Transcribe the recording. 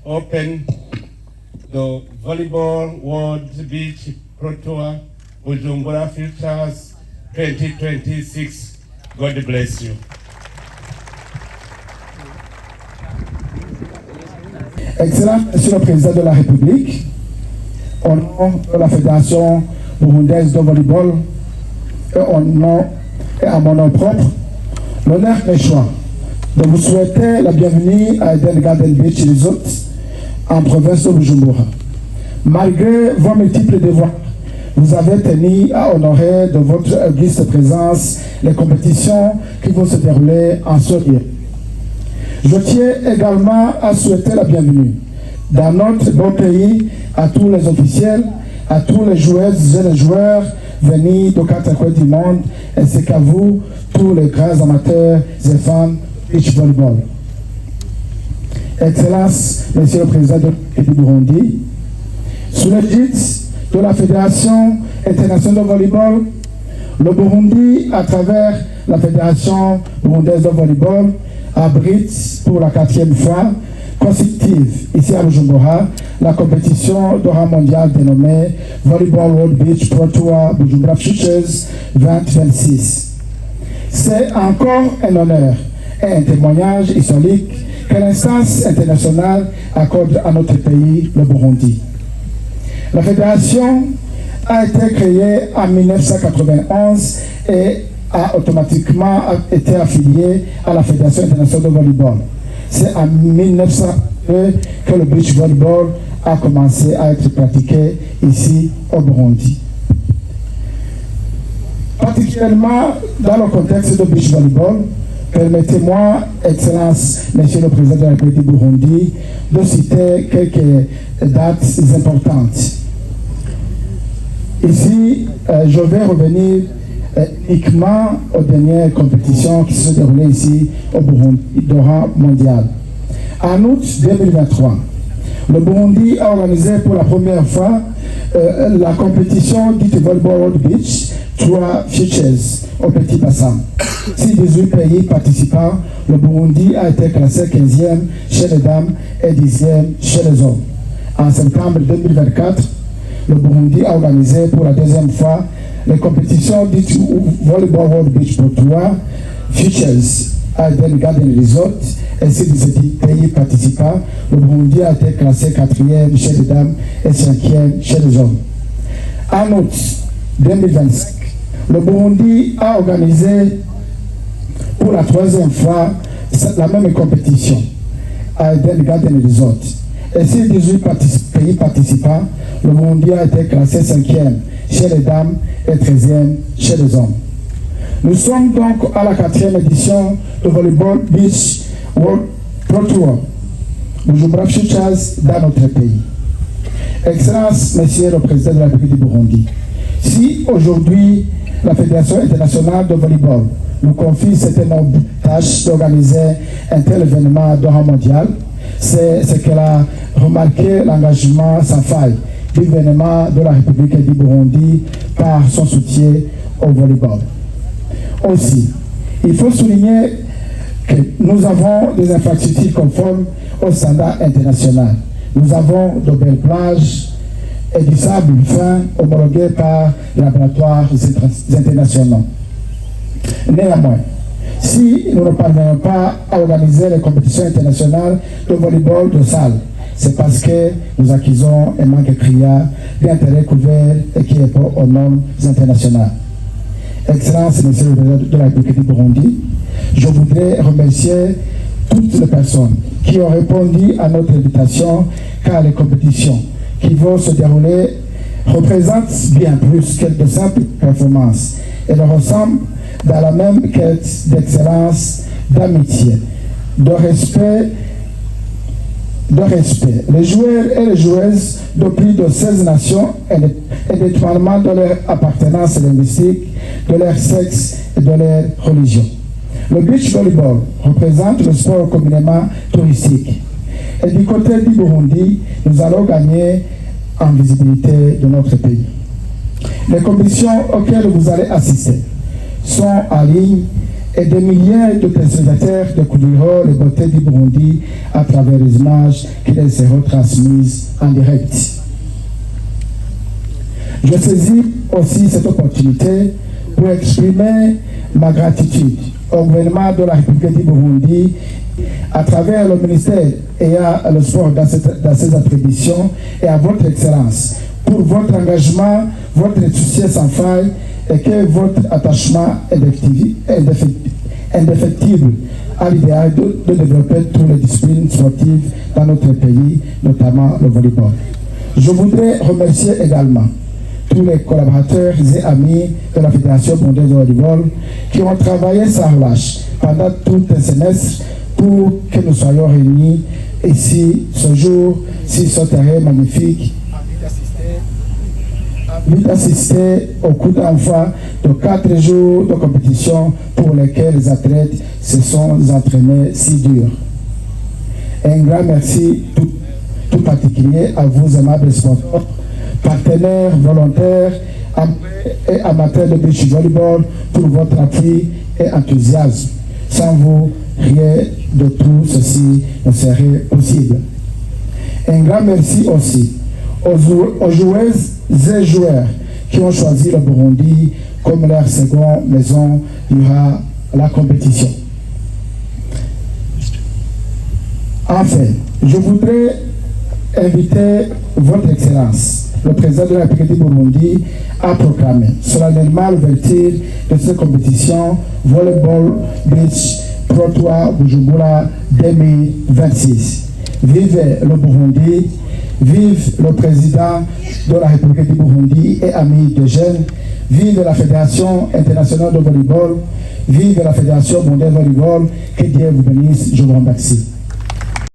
open the Volleyball World Beach Pro Tour Bujumbura Futures 2026. God bless you. Excellent Monsieur le Président de la République, au nom de la Fédération burundaise de volleyball et à mon nom propre, l'honneur est choix de vous souhaiter la bienvenue à Eden Garden Beach Resort en province de Bujumbura. Malgré vos multiples devoirs, vous avez tenu à honorer de votre auguste présence les compétitions qui vont se dérouler en ce lieu. Je tiens également à souhaiter la bienvenue dans notre beau pays à tous les officiels, à tous les joueuses et les joueurs venus de quatre coins du monde, ainsi qu'à vous, tous les grands amateurs et fans de beach volleyball. Excellence, Monsieur le Président du Burundi, sous l'égide de la Fédération internationale de volleyball, le Burundi, à travers la Fédération burundaise de volleyball, abrite pour la 4e fois consécutive ici à Bujumbura la compétition de rang mondial dénommée Volleyball World Beach Pro Tour Bujumbura Futures 2026. C'est encore un honneur et un témoignage historique que l'instance internationale accorde à notre pays, le Burundi. La fédération a été créée en 1991 et a automatiquement été affiliée à la Fédération internationale de volleyball. C'est en 1902 que le beach volleyball a commencé à être pratiqué ici au Burundi. Particulièrement dans le contexte de beach volleyball, permettez-moi, Excellence, Monsieur le Président de la République du Burundi, de citer quelques dates importantes. Ici, je vais revenir uniquement aux dernières compétitions qui se déroulaient ici au Burundi, de rang mondial. En août 2023, le Burundi a organisé pour la première fois la compétition dite Volleyball World Beach Tour Futures au Petit Bassam. Si 18 pays participants, le Burundi a été classé 15e chez les dames et 10e chez les hommes. En septembre 2024, le Burundi a organisé pour la 2e fois les compétitions dites Volleyball World Beach Pro Tour Futures à Eden Garden Resort, ainsi que 17 pays participants. Le Burundi a été classé 4e chez les dames et 5e chez les hommes. En août 2025, le Burundi a organisé pour la 3e fois la même compétition à Eden Garden Resort. Et sur 18 pays participants, le Burundi a été classé 5e chez les dames et 13e chez les hommes. Nous sommes donc à la 4e édition de Volleyball Beach World Pro Tour Bujumbura Futures dans notre pays. Excellence, Monsieur le Président de la République du Burundi, si aujourd'hui la Fédération internationale de volleyball nous confie cette énorme tâche d'organiser un tel événement de rang mondial, c'est qu'elle a remarqué l'engagement sans faille du gouvernement de la République du Burundi par son soutien au volleyball. Aussi, il faut souligner que nous avons des infrastructures conformes aux standards internationaux. Nous avons de belles plages et du sable fin homologué par les laboratoires internationaux. Néanmoins, si nous ne parvenons pas à organiser les compétitions internationales de volleyball de salle, c'est parce que nous acquisons un manque criard d'intérêt couvert et qui est aux normes internationales. Excellence, Monsieur le Président de la République du Burundi, je voudrais remercier toutes les personnes qui ont répondu à notre invitation, car les compétitions qui vont se dérouler représentent bien plus que de simples performances. Elles ressemblent dans la même quête d'excellence, d'amitié, de respect. Les joueurs et les joueuses de plus de 16 nations, indépendamment de leur appartenance linguistique, de leur sexe et de leur religion. Le beach volleyball représente le sport communément touristique. Et du côté du Burundi, nous allons gagner en visibilité de notre pays. Les compétitions auxquelles vous allez assister sont en ligne et des milliers de téléspectateurs découvriront les beautés du Burundi à travers les images qui les seront transmises en direct. Je saisis aussi cette opportunité pour exprimer ma gratitude au gouvernement de la République du Burundi à travers le ministère ayant le sport dans ces attributions et à votre excellence pour votre engagement, votre soutien sans faille et que votre attachement indéfectible à l'idéal de développer toutes les disciplines sportives dans notre pays, notamment le volleyball. Je voudrais remercier également tous les collaborateurs et amis de la Fédération burundaise de volleyball qui ont travaillé sans relâche pendant tout un semestre pour que nous soyons réunis ici ce jour, sur ce terrain magnifique, d'assister au coup d'envoi de 4 jours de compétition pour lesquels les athlètes se sont entraînés si dur. Un grand merci tout particulier à vous, aimables sportifs, partenaires, volontaires et amateurs de beach volleyball pour votre appui et enthousiasme. Sans vous, rien de tout ceci ne serait possible. Un grand merci aussi aux joueuses et joueurs qui ont choisi le Burundi comme leur seconde maison durant la compétition. Enfin, je voudrais inviter votre Excellence, le président de la République du Burundi, à proclamer solennellement l'ouverture de cette compétition Volleyball Beach Pro 3 Bujumbura 2026. Vive le Burundi, vive le président de la République du Burundi et amis de jeunes, vive la Fédération internationale de volleyball, vive la Fédération mondiale de volleyball, que Dieu vous bénisse, je vous remercie.